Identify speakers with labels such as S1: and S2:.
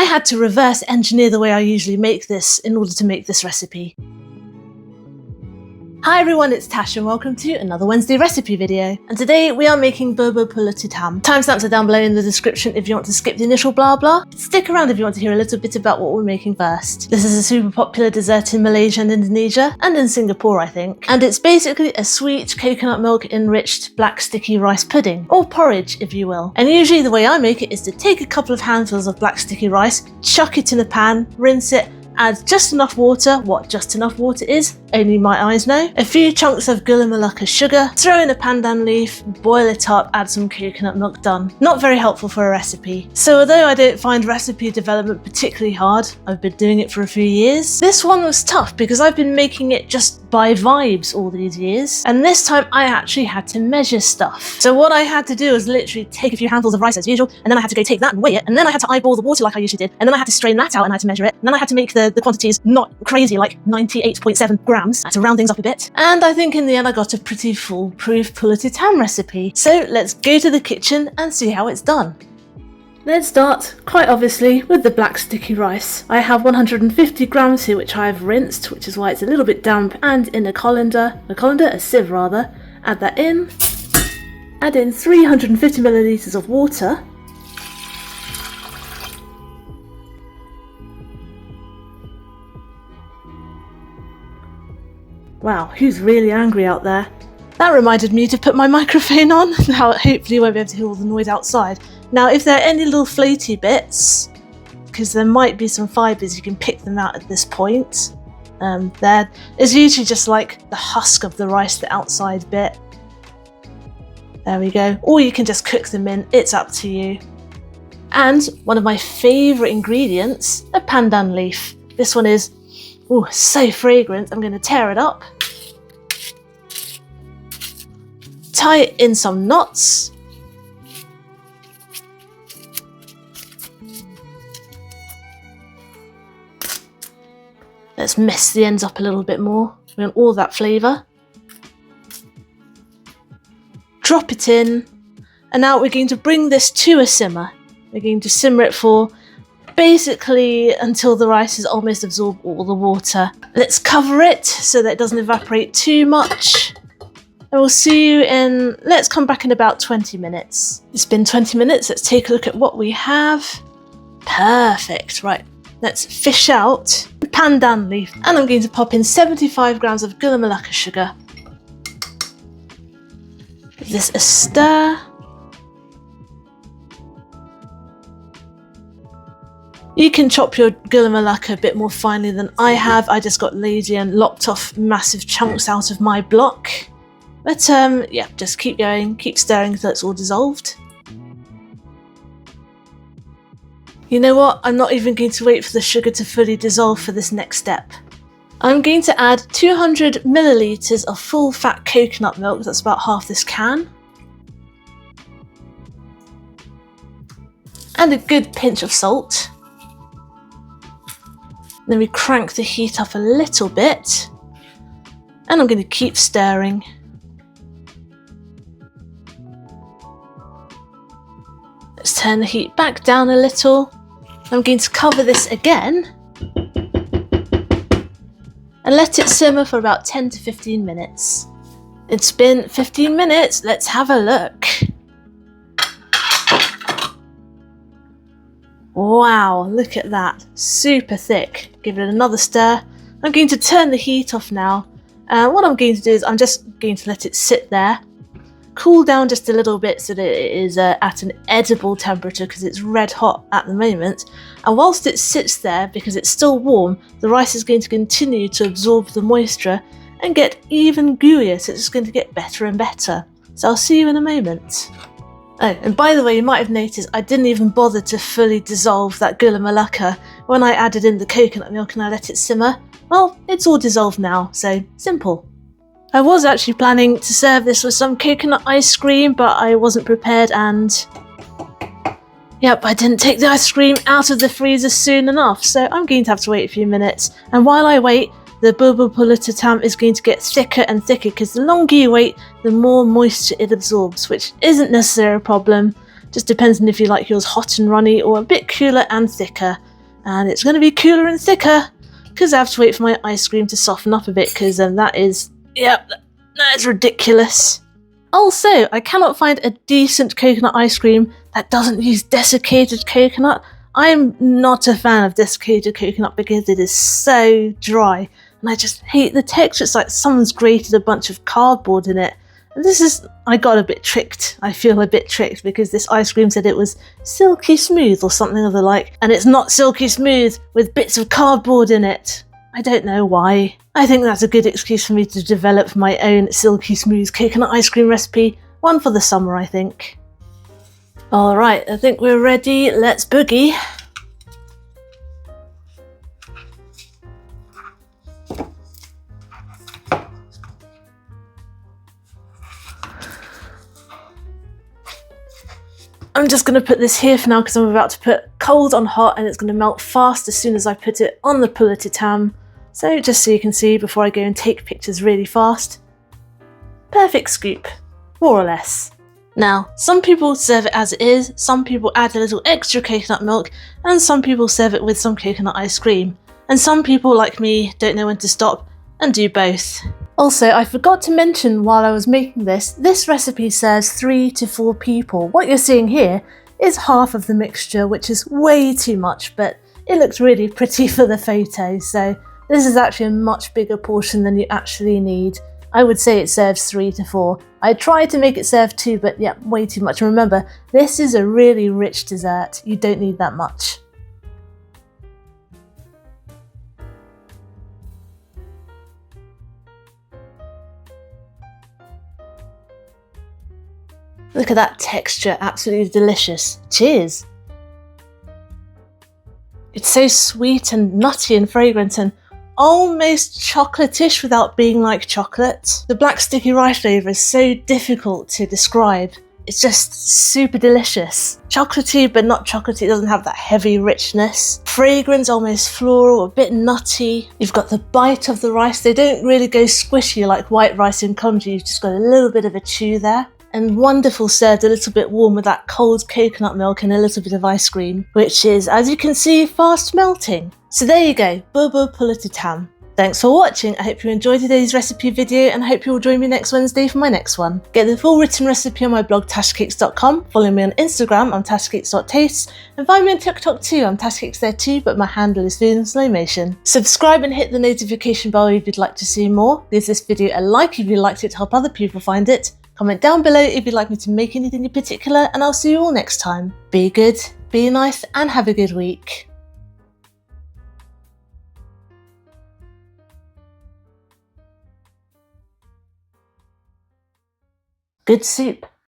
S1: had to reverse engineer the way I usually make this in order to make this recipe. Hi everyone, it's Tash and welcome to another Wednesday recipe video. And today we are making Bubur Pulut Hitam. Timestamps are down below in the description if you want to skip the initial blah blah. Stick around if you want to hear a little bit about what we're making first. This is a super popular dessert in Malaysia and Indonesia, and in Singapore I think. And it's basically a sweet coconut milk enriched black sticky rice pudding, or porridge if you will. And usually the way I make it is to take a couple of handfuls of black sticky rice, chuck it in a pan, rinse it, add just enough water. What just enough water is, only my eyes know. A few chunks of gula melaka sugar, throw in a pandan leaf, boil it up, add some coconut milk, done. Not very helpful for a recipe. So although I don't find recipe development particularly hard, I've been doing it for a few years, this one was tough because I've been making it just by vibes all these years. And this time I actually had to measure stuff. So what I had to do was literally take a few handfuls of rice as usual, and then I had to go take that and weigh it, and then I had to eyeball the water like I usually did, and then I had to strain that out and I had to measure it, and then I had to make the quantities not crazy, like 98.7 grams. I had to round things up a bit. And I think in the end I got a pretty foolproof Pulut Hitam recipe. So let's go to the kitchen and see how it's done. Let's start, quite obviously, with the black sticky rice. I have 150 grams here which I've rinsed, which is why it's a little bit damp, and in a sieve rather. Add that in. Add in 350 millilitres of water. Wow, who's really angry out there? That reminded me to put my microphone on. Now hopefully you won't be able to hear all the noise outside. Now if there are any little floaty bits, because there might be some fibres, you can pick them out at this point. There is usually just like the husk of the rice, the outside bit. There we go. Or you can just cook them in, it's up to you. And one of my favourite ingredients, a pandan leaf. This one is so fragrant. I'm going to tear it up. Tie it in some knots. Let's mess the ends up a little bit more. We want all that flavour. Drop it in. And now we're going to bring this to a simmer. We're going to simmer it for basically until the rice has almost absorbed all the water. Let's cover it so that it doesn't evaporate too much. And we'll see you in, let's come back in about 20 minutes. It's been 20 minutes, let's take a look at what we have. Perfect, right. Let's fish out the pandan leaf. And I'm going to pop in 75 grams of gula melaka sugar. Give this a stir. You can chop your gula melaka a bit more finely than I have. I just got lazy and lopped off massive chunks out of my block. But yeah, just keep going, keep stirring until it's all dissolved. You know what? I'm not even going to wait for the sugar to fully dissolve for this next step. I'm going to add 200 millilitres of full fat coconut milk. That's about half this can. And a good pinch of salt. Then we crank the heat up a little bit, and I'm going to keep stirring. Let's turn the heat back down a little. I'm going to cover this again and let it simmer for about 10 to 15 minutes. It's been 15 minutes, let's have a look. Wow, look at that, super thick. Give it another stir. I'm going to turn the heat off now. What I'm going to do is I'm just going to let it sit there, cool down just a little bit so that it is at an edible temperature because it's red hot at the moment. And whilst it sits there, because it's still warm, the rice is going to continue to absorb the moisture and get even gooier, so it's just going to get better and better. So I'll see you in a moment. Oh, and by the way, you might have noticed I didn't even bother to fully dissolve that gula melaka when I added in the coconut milk and I let it simmer. Well, it's all dissolved now, so simple. I was actually planning to serve this with some coconut ice cream, but I wasn't prepared and yep, I didn't take the ice cream out of the freezer soon enough, so I'm going to have to wait a few minutes. And while I wait, the Bubur Pulut Hitam is going to get thicker and thicker because the longer you wait, the more moisture it absorbs, which isn't necessarily a problem. Just depends on if you like yours hot and runny or a bit cooler and thicker. and it's going to be cooler and thicker because I have to wait for my ice cream to soften up a bit because that is ridiculous. Also, I cannot find a decent coconut ice cream that doesn't use desiccated coconut. I am not a fan of desiccated coconut because it is so dry and I just hate the texture. It's like someone's grated a bunch of cardboard in it. And I got a bit tricked. I feel a bit tricked because this ice cream said it was silky smooth or something of the like, and it's not silky smooth with bits of cardboard in it. I don't know why. I think that's a good excuse for me to develop my own silky smooth coconut ice cream recipe. One for the summer, I think. Alright, I think we're ready. Let's boogie. I'm just going to put this here for now because I'm about to put cold on hot and it's going to melt fast as soon as I put it on the Pulut Hitam. So just so you can see before I go and take pictures really fast. Perfect scoop, more or less. Now, some people serve it as it is, some people add a little extra coconut milk, and some people serve it with some coconut ice cream. And some people, like me, don't know when to stop and do both. Also, I forgot to mention while I was making this recipe serves 3 to 4 people. What you're seeing here is half of the mixture, which is way too much, but it looks really pretty for the photo, so this is actually a much bigger portion than you actually need. I would say it serves 3 to 4. I tried to make it serve 2, but yeah, way too much. Remember, this is a really rich dessert. You don't need that much. Look at that texture, absolutely delicious. Cheers! It's so sweet and nutty and fragrant and almost chocolatish without being like chocolate. The black sticky rice flavour is so difficult to describe. It's just super delicious. Chocolatey but not chocolatey, it doesn't have that heavy richness. Fragrance, almost floral, a bit nutty. You've got the bite of the rice. They don't really go squishy like white rice in congee, you've just got a little bit of a chew there. And wonderful served a little bit warm with that cold coconut milk and a little bit of ice cream, which is, as you can see, fast melting. So there you go, Bubur Pulut Hitam. Thanks for watching. I hope you enjoyed today's recipe video and I hope you will join me next Wednesday for my next one. Get the full written recipe on my blog tashcakes.com, follow me on Instagram, I'm tashcakes.tastes, and find me on TikTok too, I'm tashcakes there too, but my handle is food in slow motion. Subscribe and hit the notification bell if you'd like to see more. Give this video a like if you liked it to help other people find it. Comment down below if you'd like me to make anything in particular, and I'll see you all next time. Be good, be nice, and have a good week. Good soup.